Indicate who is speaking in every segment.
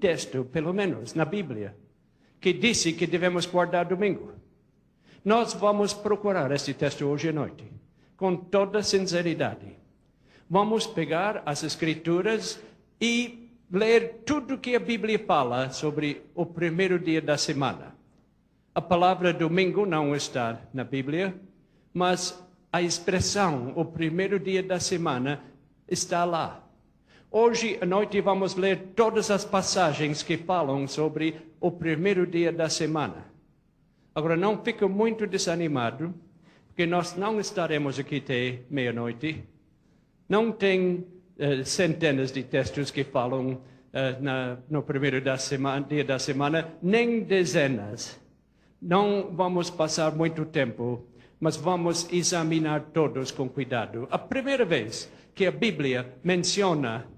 Speaker 1: texto, pelo menos, na Bíblia, que disse que devemos guardar domingo. Nós vamos procurar esse texto hoje à noite, com toda sinceridade. Vamos pegar as Escrituras e ler tudo que a Bíblia fala sobre o primeiro dia da semana. A palavra domingo não está na Bíblia, mas a expressão, o primeiro dia da semana, está lá. Hoje à noite vamos ler todas as passagens que falam sobre o primeiro dia da semana. Agora, não fique muito desanimado, porque nós não estaremos aqui até meia-noite. Não tem centenas de textos que falam no primeiro dia da semana, nem dezenas. Não vamos passar muito tempo, mas vamos examinar todos com cuidado. A primeira vez que a Bíblia menciona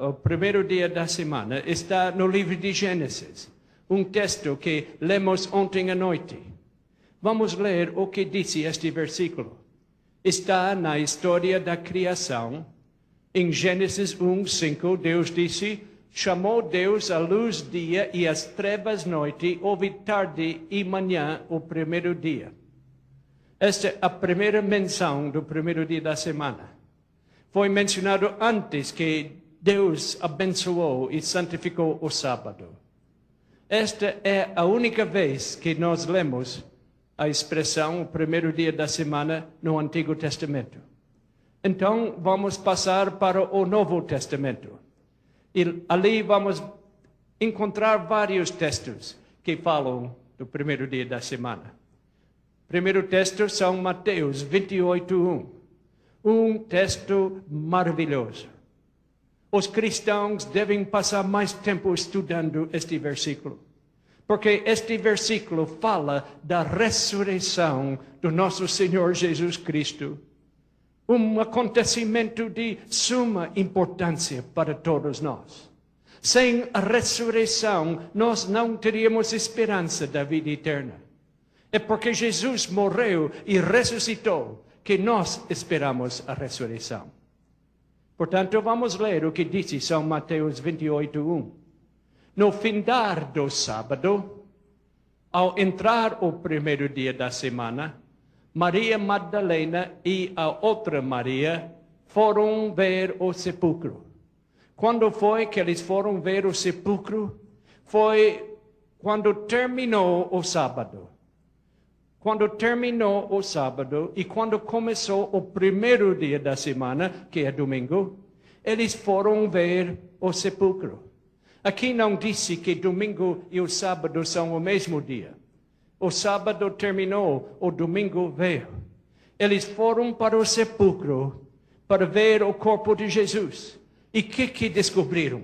Speaker 1: o primeiro dia da semana está no livro de Gênesis, um texto que lemos ontem à noite. Vamos ler o que disse este versículo. Está na história da criação. Em Gênesis 1:5, Deus disse: chamou Deus a luz dia e as trevas noite, houve tarde e manhã o primeiro dia. Esta é a primeira menção do primeiro dia da semana. Foi mencionado antes que Deus abençoou e santificou o sábado. Esta é a única vez que nós lemos a expressão o primeiro dia da semana no Antigo Testamento. Então, vamos passar para o Novo Testamento. E ali vamos encontrar vários textos que falam do primeiro dia da semana. O primeiro texto são Mateus 28:1. Um texto maravilhoso. Os cristãos devem passar mais tempo estudando este versículo, porque este versículo fala da ressurreição do nosso Senhor Jesus Cristo, um acontecimento de suma importância para todos nós. Sem a ressurreição, nós não teríamos esperança da vida eterna. É porque Jesus morreu e ressuscitou que nós esperamos a ressurreição. Portanto, vamos ler o que disse São Mateus 28:1. No findar do sábado, ao entrar o primeiro dia da semana, Maria Madalena e a outra Maria foram ver o sepulcro. Quando foi que eles foram ver o sepulcro? Foi quando terminou o sábado. Quando terminou o sábado e quando começou o primeiro dia da semana, que é domingo, eles foram ver o sepulcro. Aqui não disse que domingo e o sábado são o mesmo dia. O sábado terminou, o domingo veio. Eles foram para o sepulcro para ver o corpo de Jesus. E o que descobriram?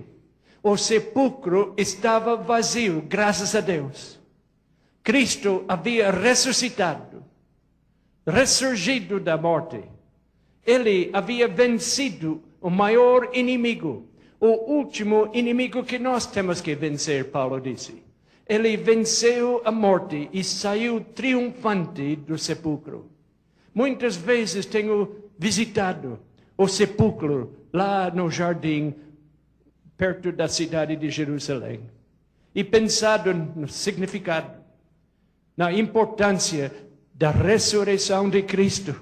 Speaker 1: O sepulcro estava vazio, graças a Deus. Cristo havia ressuscitado, ressurgido da morte. Ele havia vencido o maior inimigo, o último inimigo que nós temos que vencer, Paulo disse. Ele venceu a morte e saiu triunfante do sepulcro. Muitas vezes tenho visitado o sepulcro lá no jardim, perto da cidade de Jerusalém, e pensado no significado, na importância da ressurreição de Cristo.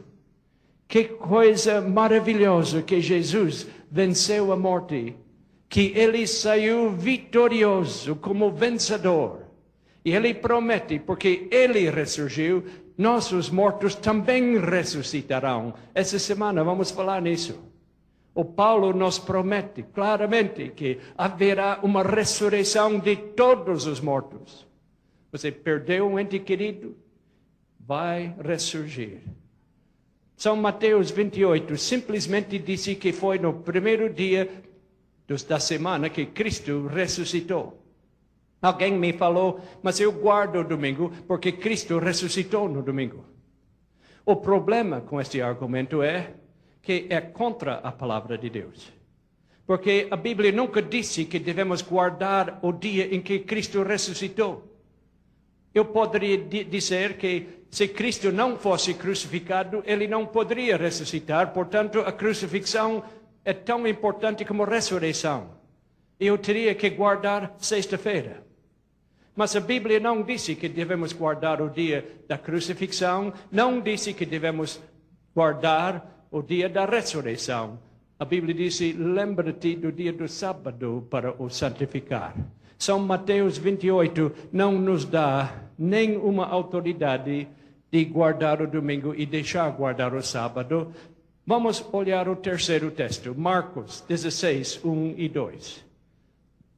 Speaker 1: Que coisa maravilhosa que Jesus venceu a morte, que ele saiu vitorioso como vencedor. E ele promete, porque ele ressurgiu, nossos mortos também ressuscitarão. Essa semana vamos falar nisso. O Paulo nos promete claramente que haverá uma ressurreição de todos os mortos. Você perdeu um ente querido, vai ressurgir. São Mateus 28 simplesmente disse que foi no primeiro dia da semana que Cristo ressuscitou. Alguém me falou, mas eu guardo o domingo porque Cristo ressuscitou no domingo. O problema com este argumento é que é contra a palavra de Deus. Porque a Bíblia nunca disse que devemos guardar o dia em que Cristo ressuscitou. Eu poderia dizer que se Cristo não fosse crucificado, ele não poderia ressuscitar. Portanto, a crucifixão é tão importante como a ressurreição. Eu teria que guardar sexta-feira. Mas a Bíblia não disse que devemos guardar o dia da crucifixão, não disse que devemos guardar o dia da ressurreição. A Bíblia disse, lembra-te do dia do sábado para o santificar. São Mateus 28 não nos dá nenhuma autoridade de guardar o domingo e deixar guardar o sábado. Vamos olhar o terceiro texto, Marcos 16, 1 e 2.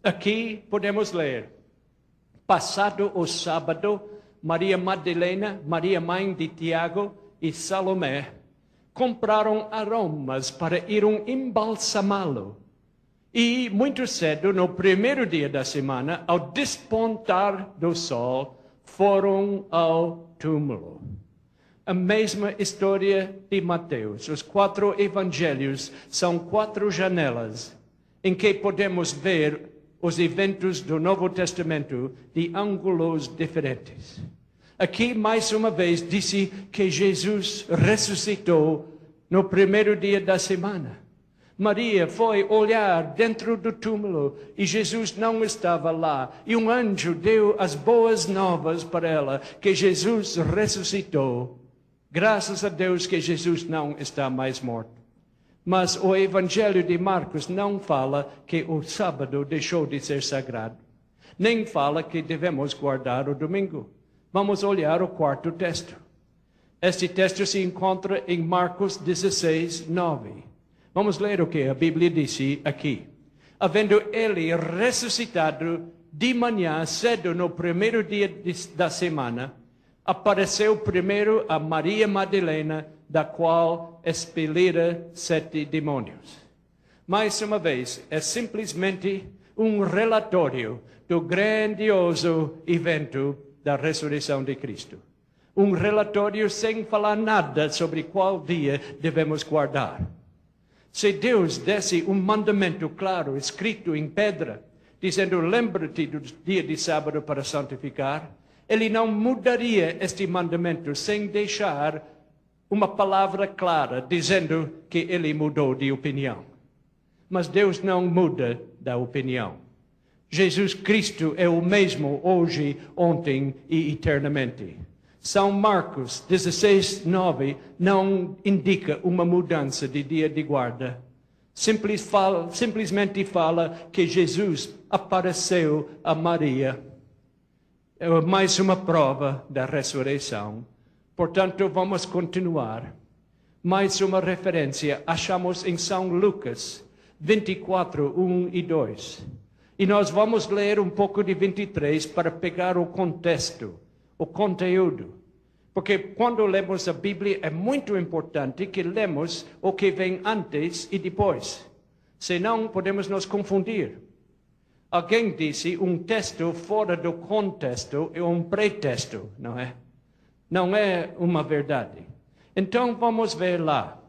Speaker 1: Aqui podemos ler. Passado o sábado, Maria Madalena, Maria mãe de Tiago e Salomé compraram aromas para irem embalsamá-lo. E muito cedo, no primeiro dia da semana, ao despontar do sol, foram ao túmulo. A mesma história de Mateus. Os 4 evangelhos são 4 janelas em que podemos ver os eventos do Novo Testamento de ângulos diferentes. Aqui, mais uma vez, disse que Jesus ressuscitou no primeiro dia da semana. Maria foi olhar dentro do túmulo e Jesus não estava lá. E um anjo deu as boas novas para ela, que Jesus ressuscitou. Graças a Deus que Jesus não está mais morto. Mas o Evangelho de Marcos não fala que o sábado deixou de ser sagrado. Nem fala que devemos guardar o domingo. Vamos olhar o quarto texto. Este texto se encontra em Marcos 16, 9. Vamos ler o que a Bíblia disse aqui. Havendo ele ressuscitado de manhã cedo no primeiro dia da semana, apareceu primeiro a Maria Madalena, da qual expelira 7 demônios. Mais uma vez, é simplesmente um relatório do grandioso evento da ressurreição de Cristo. Um relatório sem falar nada sobre qual dia devemos guardar. Se Deus desse um mandamento claro, escrito em pedra, dizendo, lembra-te do dia de sábado para santificar, Ele não mudaria este mandamento sem deixar uma palavra clara, dizendo que Ele mudou de opinião. Mas Deus não muda da opinião. Jesus Cristo é o mesmo hoje, ontem e eternamente. São Marcos 16, 9 não indica uma mudança de dia de guarda. Simplesmente fala que Jesus apareceu a Maria. É mais uma prova da ressurreição. Portanto, vamos continuar. Mais uma referência achamos em São Lucas 24, 1 e 2. E nós vamos ler um pouco de 23 para pegar o contexto, o conteúdo. Porque quando lemos a Bíblia é muito importante que lemos o que vem antes e depois. Senão podemos nos confundir. Alguém disse um texto fora do contexto é um pretexto, não é? Não é uma verdade. Então vamos ver lá.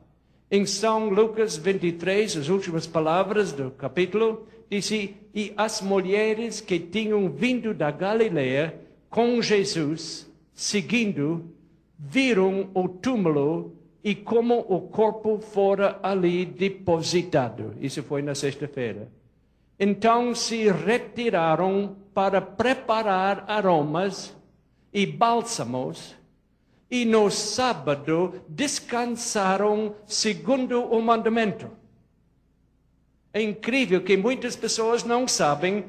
Speaker 1: Em São Lucas 23, as últimas palavras do capítulo, disse, e as mulheres que tinham vindo da Galileia com Jesus, seguindo, viram o túmulo e como o corpo fora ali depositado. Isso foi na sexta-feira. Então se retiraram para preparar aromas e bálsamos, e no sábado descansaram segundo o mandamento. É incrível que muitas pessoas não sabem